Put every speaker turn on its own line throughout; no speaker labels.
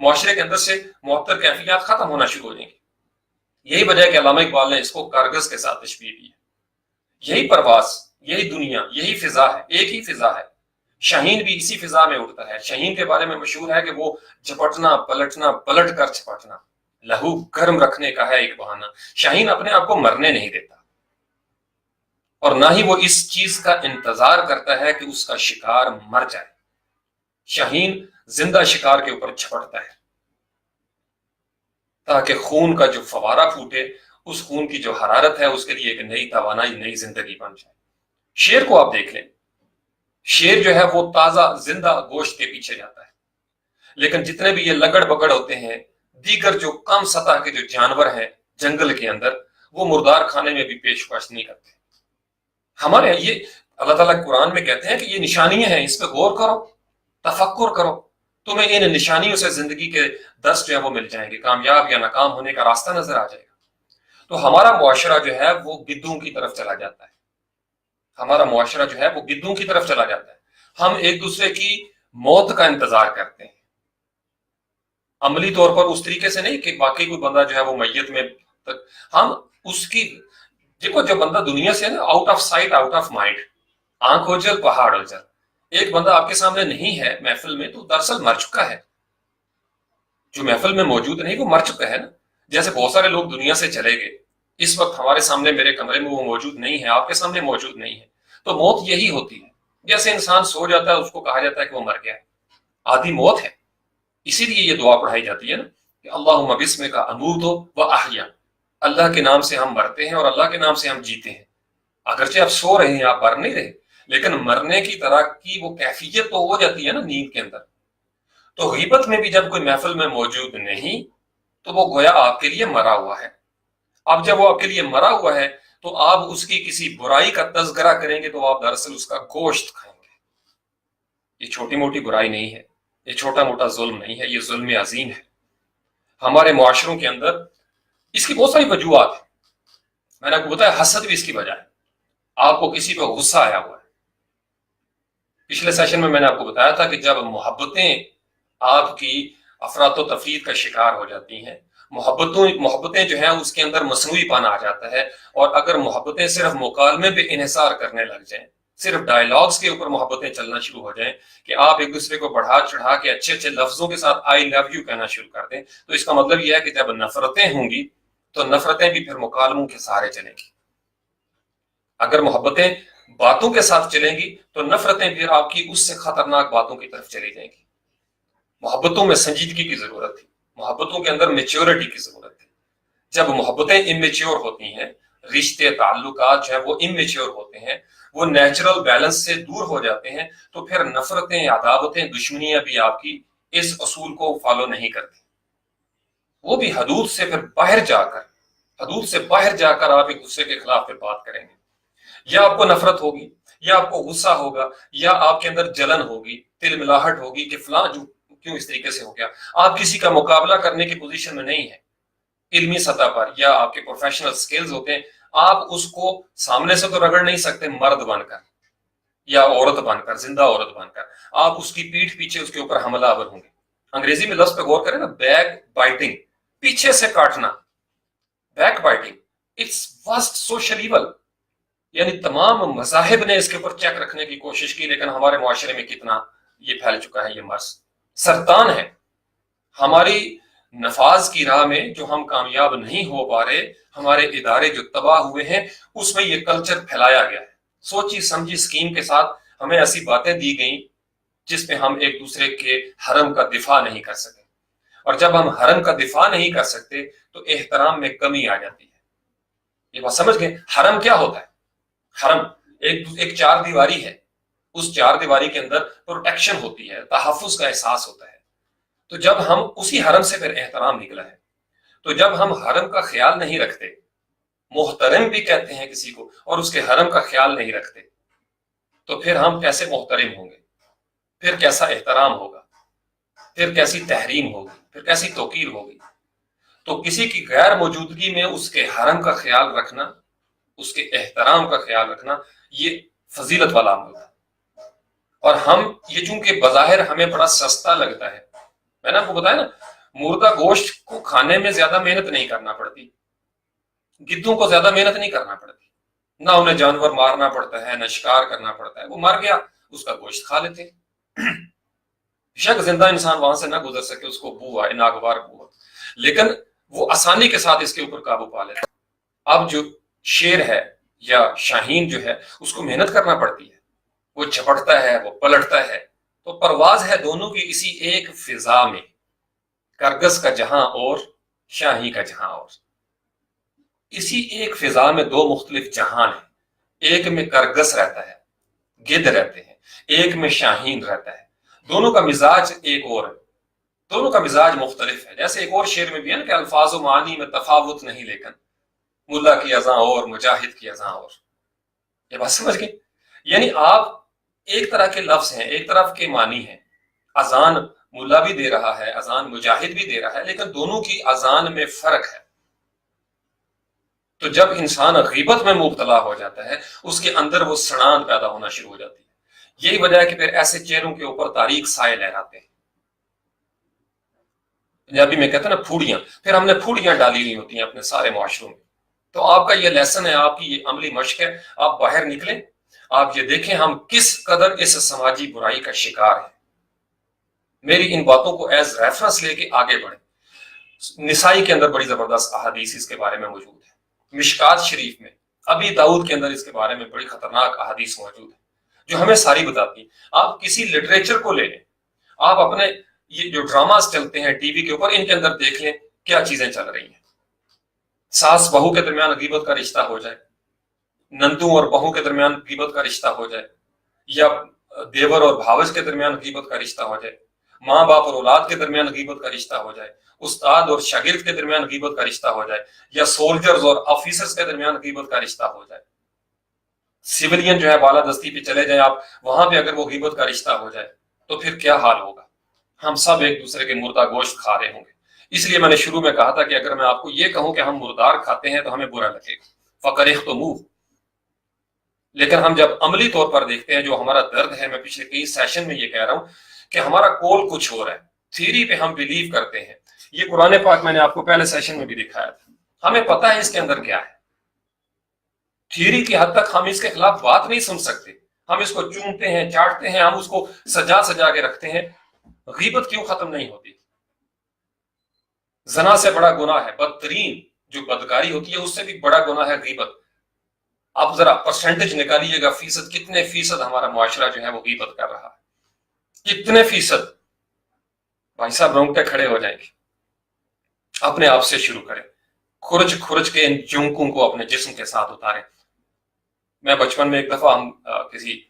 معاشرے کے اندر سے معطر کیفیات ختم ہونا شروع ہو جائیں گی۔ یہی وجہ ہے کہ علامہ اقبال نے اس کو کارگز کے ساتھ تشبیہ دی ہے۔ یہی پرواز، یہی دنیا، یہی فضا ہے، ایک ہی فضا ہے۔ شاہین بھی اسی فضا میں اڑتا ہے۔ شاہین کے بارے میں مشہور ہے کہ وہ جھپٹنا پلٹنا، پلٹ کر چھپٹنا، لہو گرم رکھنے کا ہے ایک بہانہ۔ شاہین اپنے آپ کو مرنے نہیں دیتا، اور نہ ہی وہ اس چیز کا انتظار کرتا ہے کہ اس کا شکار مر جائے۔ شاہین زندہ شکار کے اوپر چھپٹتا ہے تاکہ خون کا جو فوارہ پھوٹے، اس خون کی جو حرارت ہے اس کے لیے ایک نئی توانائی، نئی زندگی بن جائے۔ شیر کو آپ دیکھ لیں، شیر جو ہے وہ تازہ زندہ گوشت کے پیچھے جاتا ہے، لیکن جتنے بھی یہ لگڑ بگڑ ہوتے ہیں، دیگر جو کم سطح کے جو جانور ہیں جنگل کے اندر، وہ مردار کھانے میں بھی پیشکش نہیں کرتے۔ ہمارے یہ اللہ تعالیٰ قرآن میں کہتے ہیں کہ یہ نشانیاں ہیں، اس پہ غور کرو، تفکر کرو، تمہیں ان نشانیوں سے زندگی کے درس جو ہے وہ مل جائیں گے، کامیاب یا ناکام ہونے کا راستہ نظر آ جائے گا۔ تو ہمارا معاشرہ جو ہے وہ گدوں کی طرف چلا جاتا ہے، ہمارا معاشرہ جو ہے وہ گدوں کی طرف چلا جاتا ہے۔ ہم ایک دوسرے کی موت کا انتظار کرتے ہیں، عملی طور پر اس طریقے سے نہیں کہ باقی کوئی بندہ جو ہے وہ میت میں ہم اس کی دیکھو، جو بندہ دنیا سے نا out of sight out of mind, آنکھ اوجل پہاڑ اوجل، ایک بندہ آپ کے سامنے نہیں ہے محفل میں تو دراصل مر چکا ہے۔ جو محفل میں موجود نہیں وہ مر چکا ہے نا۔ جیسے بہت سارے لوگ دنیا سے چلے گئے، اس وقت ہمارے سامنے میرے کمرے میں وہ موجود نہیں ہے، آپ کے سامنے موجود نہیں ہے، تو موت یہی ہوتی ہے۔ جیسے انسان سو جاتا ہے اس کو کہا جاتا ہے کہ وہ مر گیا ہے، آدھی موت ہے۔ اسی لیے یہ دعا پڑھائی جاتی ہے نا کہ اللہم بسمک اموت و احیا، اللہ کے نام سے ہم مرتے ہیں اور اللہ کے نام سے ہم جیتے ہیں۔ اگرچہ آپ سو رہے ہیں، آپ مر نہیں رہے، لیکن مرنے کی طرح کی وہ کیفیت تو ہو جاتی ہے نا نیند کے اندر۔ تو غیبت میں بھی جب کوئی محفل میں موجود نہیں تو وہ گویا آپ کے لیے مرا ہوا ہے۔ اب جب وہ آپ کے لیے مرا ہوا ہے تو آپ اس کی کسی برائی کا تذکرہ کریں گے تو آپ دراصل اس کا گوشت کھائیں گے۔ یہ چھوٹی موٹی برائی نہیں ہے، یہ چھوٹا موٹا ظلم نہیں ہے، یہ ظلم عظیم ہے۔ ہمارے معاشروں کے اندر اس کی بہت ساری وجوہات ہیں۔ میں نے آپ کو بتایا حسد بھی اس کی وجہ ہے، آپ کو کسی پہ غصہ آیا ہوا ہے۔ پچھلے سیشن میں نے آپ کو بتایا تھا کہ جب محبتیں آپ کی افراد و تفرید کا شکار ہو جاتی ہیں، محبتیں جو ہیں اس کے اندر مصنوعی پن آ جاتا ہے، اور اگر محبتیں صرف مکالمے پہ انحصار کرنے لگ جائیں، صرف ڈائیلاگز کے اوپر محبتیں چلنا شروع ہو جائیں کہ آپ ایک دوسرے کو بڑھا چڑھا کے اچھے اچھے لفظوں کے ساتھ آئی لو یو کہنا شروع کر دیں، تو اس کا مطلب یہ ہے کہ جب نفرتیں ہوں گی تو نفرتیں بھی پھر مکالموں کے سہارے چلیں گی۔ اگر محبتیں باتوں کے ساتھ چلیں گی تو نفرتیں پھر آپ کی اس سے خطرناک باتوں کی طرف چلی جائیں گی۔ محبتوں میں سنجیدگی کی ضرورت تھی، محبتوں کے اندر میچیورٹی کی ضرورت تھی۔ جب محبتیں امیچیور ہوتی ہیں، رشتے تعلقات جو ہیں وہ امیچیور ہوتے ہیں، وہ نیچرل بیلنس سے دور ہو جاتے ہیں، تو پھر نفرتیں، عداوتیں، دشمنیاں بھی آپ کی اس اصول کو فالو نہیں کرتی۔ وہ بھی حدود سے پھر باہر جا کر، حدود سے باہر جا کر آپ ایک دوسرے کے خلاف پھر بات کریں گے۔ یا آپ کو نفرت ہوگی، یا آپ کو غصہ ہوگا، یا آپ کے اندر جلن ہوگی، تل ملاہٹ ہوگی کہ فلاں جو کیوں اس طریقے سے ہو گیا۔ آپ کسی کا مقابلہ کرنے کی پوزیشن میں نہیں ہے علمی سطح پر، یا آپ کے پروفیشنل سکلز ہوتے ہیں، آپ اس کو سامنے سے تو رگڑ نہیں سکتے، مرد بن کر یا عورت بن کر، زندہ عورت بن کر آپ اس کی پیٹھ پیچھے اس کے اوپر حملہ آور ہوں گے۔ انگریزی میں لفظ پہ غور کریں نا، بیک بائٹنگ، پیچھے سے کاٹنا، back biting, it's worst social evil. یعنی تمام مذاہب نے اس کے اوپر چیک رکھنے کی کوشش کی، لیکن ہمارے معاشرے میں کتنا یہ پھیل چکا ہے، یہ مرض سرطان ہے۔ ہماری نفاذ کی راہ میں جو ہم کامیاب نہیں ہو پا رہے، ہمارے ادارے جو تباہ ہوئے ہیں، اس میں یہ کلچر پھیلایا گیا ہے۔ سوچی سمجھی سکیم کے ساتھ ہمیں ایسی باتیں دی گئیں جس پہ ہم ایک دوسرے کے حرم کا دفاع نہیں کر سکے، اور جب ہم حرم کا دفاع نہیں کر سکتے تو احترام میں کمی آ جاتی ہے۔ یہ بات سمجھ گئے؟ حرم کیا ہوتا ہے؟ حرم ایک چار دیواری ہے، اس چار دیواری کے اندر پروٹیکشن ہوتی ہے، تحفظ کا احساس ہوتا ہے۔ تو جب ہم اسی حرم سے پھر احترام نکلا ہے، تو جب ہم حرم کا خیال نہیں رکھتے، محترم بھی کہتے ہیں کسی کو، اور اس کے حرم کا خیال نہیں رکھتے، تو پھر ہم کیسے محترم ہوں گے؟ پھر کیسا احترام ہوگا؟ پھر کیسی تحریم ہوگی؟ پھر کیسی توقیر ہوگی؟ تو کسی کی غیر موجودگی میں اس کے حرم کا خیال رکھنا، اس کے احترام کا خیال رکھنا، یہ فضیلت والا عمل ہے۔ اور ہم یہ چونکہ بظاہر ہمیں بڑا سستا لگتا ہے، میں نے آپ کو بتایا نا، مردہ گوشت کو کھانے میں زیادہ محنت نہیں کرنا پڑتی، گدوں کو زیادہ محنت نہیں کرنا پڑتی، نہ انہیں جانور مارنا پڑتا ہے، نہ شکار کرنا پڑتا ہے، وہ مر گیا اس کا گوشت کھا لیتے ہیں۔ شک زندہ انسان وہاں سے نہ گزر سکے، اس کو بو آئے، ناگوار بو آئے، لیکن وہ آسانی کے ساتھ اس کے اوپر قابو پا لیتا ہے۔ اب جو شیر ہے یا شاہین جو ہے اس کو محنت کرنا پڑتی ہے، وہ جھپٹتا ہے، وہ پلٹتا ہے، تو پرواز ہے دونوں کی اسی ایک فضا میں، کرگس کا جہاں اور شاہی کا جہاں اور، اسی ایک فضا میں دو مختلف جہان ہیں، ایک میں کرگس رہتا ہے، گدھ رہتے ہیں، ایک میں شاہین رہتا ہے، دونوں کا مزاج ایک اور ہے، دونوں کا مزاج مختلف ہے۔ جیسے ایک اور شعر میں بھی ہے نا کہ الفاظ و معانی میں تفاوت نہیں، لیکن ملا کی اذاں اور مجاہد کی اذاں اور، یہ بات سمجھ گئے؟ یعنی آپ ایک طرح کے لفظ ہیں، ایک طرف کے معنی ہیں، اذان ملا بھی دے رہا ہے، اذان مجاہد بھی دے رہا ہے، لیکن دونوں کی اذان میں فرق ہے۔ تو جب انسان غیبت میں مبتلا ہو جاتا ہے، اس کے اندر وہ سڑان پیدا ہونا شروع ہو جاتی ہے۔ یہی وجہ ہے کہ پھر ایسے چہروں کے اوپر تاریک سائے لہراتے ہیں، پنجابی میں کہتے ہیں نا پھوڑیاں، پھر ہم نے پھوڑیاں ڈالی ہوئی ہوتی ہیں اپنے سارے معاشروں میں۔ تو آپ کا یہ لیسن ہے، آپ کی یہ عملی مشق ہے، آپ باہر نکلیں، آپ یہ دیکھیں ہم کس قدر اس سماجی برائی کا شکار ہیں۔ میری ان باتوں کو ایز ریفرنس لے کے آگے بڑھیں۔ نسائی کے اندر بڑی زبردست احادیث اس کے بارے میں موجود ہے، مشکات شریف میں، ابی داؤد کے اندر اس کے بارے میں بڑی خطرناک احادیث موجود ہے جو ہمیں ساری بتاتی ہیں۔ آپ کسی لٹریچر کو لے لیں، آپ اپنے یہ جو ڈراماز چلتے ہیں ٹی وی کے اوپر، ان کے اندر دیکھ لیں کیا چیزیں چل رہی ہیں۔ ساس بہو کے درمیان غیبت کا رشتہ ہو جائے، نندوں اور بہو کے درمیان غیبت کا رشتہ ہو جائے، یا دیور اور بھاوج کے درمیان غیبت کا رشتہ ہو جائے، ماں باپ اور اولاد کے درمیان غیبت کا رشتہ ہو جائے، استاد اور شاگرد کے درمیان غیبت کا رشتہ ہو جائے، یا سولجرز اور آفیسرز کے درمیان غیبت کا رشتہ ہو جائے، سیولین جو ہے بالادستی پہ چلے جائیں آپ، وہاں پہ اگر وہ غیبت کا رشتہ ہو جائے تو پھر کیا حال ہوگا؟ ہم سب ایک دوسرے کے مردہ گوشت کھا رہے ہوں گے۔ اس لیے میں نے شروع میں کہا تھا کہ اگر میں آپ کو یہ کہوں کہ ہم مردار کھاتے ہیں تو ہمیں برا لگے گا، فَقَرِخْتُمُوهُ، لیکن ہم جب عملی طور پر دیکھتے ہیں جو ہمارا درد ہے، میں پچھلے کئی سیشن میں یہ کہہ رہا ہوں کہ ہمارا کول کچھ ہو رہا ہے، تھیوری پہ ہم بلیو کرتے ہیں۔ یہ قرآن پاک میں نے آپ کو پہلے سیشن میں بھی دکھایا تھا، ہمیں پتہ ہے اس کے اندر کیا ہے، تھیوری کی حد تک ہم اس کے خلاف بات نہیں سن سکتے، ہم اس کو چومتے ہیں، چاٹتے ہیں، ہم اس کو سجا سجا کے رکھتے ہیں۔ غیبت کیوں ختم نہیں ہوتی؟ زنا سے بڑا گناہ ہے، بدترین جو بدکاری ہوتی ہے اس سے بھی بڑا گناہ ہے غیبت۔ آپ ذرا پرسنٹیج نکالیے گا، فیصد کتنے فیصد ہمارا معاشرہ جو ہے وہ غیبت کر رہا ہے، کتنے فیصد؟ بھائی صاحب رونگٹے کھڑے ہو جائیں گے۔ اپنے آپ سے شروع کریں، کھرچ کھرچ کے ان جونکوں کو اپنے جسم کے ساتھ اتاریں۔ میں بچپن میں ایک دفعہ ہم کسی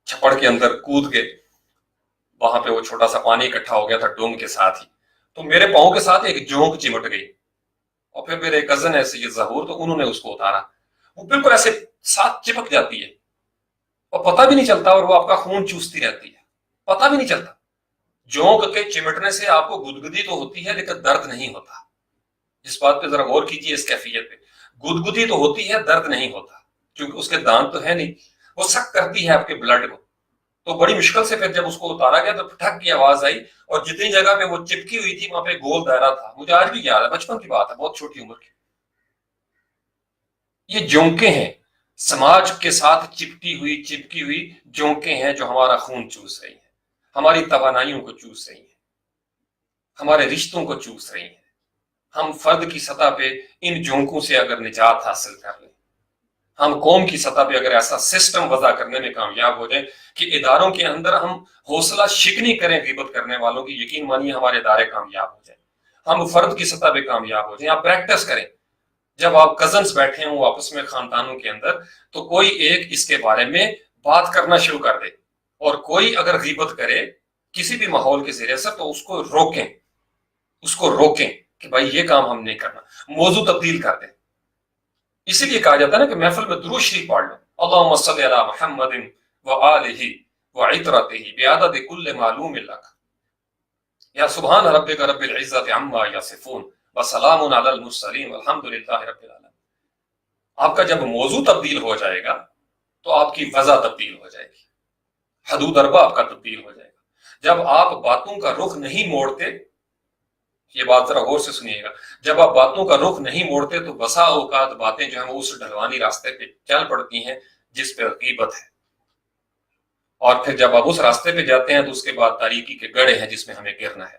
چھپڑ کے اندر کود کے، وہاں پہ وہ چھوٹا سا پانی اکٹھا ہو گیا تھا ڈوم کے ساتھ ہی، تو میرے پاؤں کے ساتھ ایک جونک چمٹ گئی، اور پھر میرے کزن ہے سید ظہور، تو انہوں نے اس کو اتارا، وہ بالکل ایسے ساتھ چپک جاتی ہے اور پتہ بھی نہیں چلتا، اور وہ آپ کا خون چوستی رہتی ہے، پتہ بھی نہیں چلتا۔ جونک کے چمٹنے سے آپ کو گدگدی تو ہوتی ہے لیکن درد نہیں ہوتا۔ اس بات پہ ذرا غور کیجیے، اس کیفیت پہ، گدگدی تو ہوتی ہے، درد نہیں ہوتا، کیونکہ اس کے دانت تو ہے نہیں، وہ سک کرتی ہے آپ کے بلڈ کو۔ تو بڑی مشکل سے پھر جب اس کو اتارا گیا تو ٹھک کی آواز آئی، اور جتنی جگہ پہ وہ چپکی ہوئی تھی وہاں پہ گول دائرہ تھا، مجھے آج بھی یاد ہے، بچپن کی بات ہے، بہت چھوٹی عمر کی۔ یہ جونکیں ہیں، سماج کے ساتھ چپکی ہوئی جونکیں ہیں جو ہمارا خون چوس رہی ہیں، ہماری توانائیوں کو چوس رہی ہیں، ہمارے رشتوں کو چوس رہی ہیں۔ ہم فرد کی سطح پہ ان جونکوں سے اگر نجات حاصل کر لیں، ہم قوم کی سطح پہ اگر ایسا سسٹم وضع کرنے میں کامیاب ہو جائیں کہ اداروں کے اندر ہم حوصلہ شکنی کریں غیبت کرنے والوں کی، یقین مانیے ہمارے ادارے کامیاب ہو جائیں، ہم فرد کی سطح پہ کامیاب ہو جائیں۔ آپ پریکٹس کریں، جب آپ کزنس بیٹھے ہوں آپس میں خاندانوں کے اندر، تو کوئی ایک اس کے بارے میں بات کرنا شروع کر دے، اور کوئی اگر غیبت کرے کسی بھی ماحول کے ذریعے سے تو اس کو روکیں کہ بھائی یہ کام ہم نہیں کرنا، موضوع تبدیل کر دیں۔ اسی لیے کہا جاتا ہے نا کہ محفل میں درود شریف پڑھ لو، اللہم صلی علی محمد وآلہ وعطرتہ بعدد کل معلوم لک، یا سبحان ربک رب العزت عما یصفون وسلام علی المرسلین والحمد للہ رب العالمین۔ آپ کا جب موضوع تبدیل ہو جائے گا تو آپ کی وضع تبدیل ہو جائے گی، حدود اربع آپ کا تبدیل ہو جائے گا۔ جب آپ باتوں کا رخ نہیں موڑتے، یہ بات ذرا غور سے سنیے گا، جب آپ باتوں کا رخ نہیں موڑتے تو بسا اوقات باتیں جو ہیں وہ اس ڈھلوانی راستے پہ چل پڑتی ہیں جس پہ غیبت ہے، اور پھر جب آپ اس راستے پہ جاتے ہیں تو اس کے بعد تاریکی کے گڑھے ہیں جس میں ہمیں گرنا ہے۔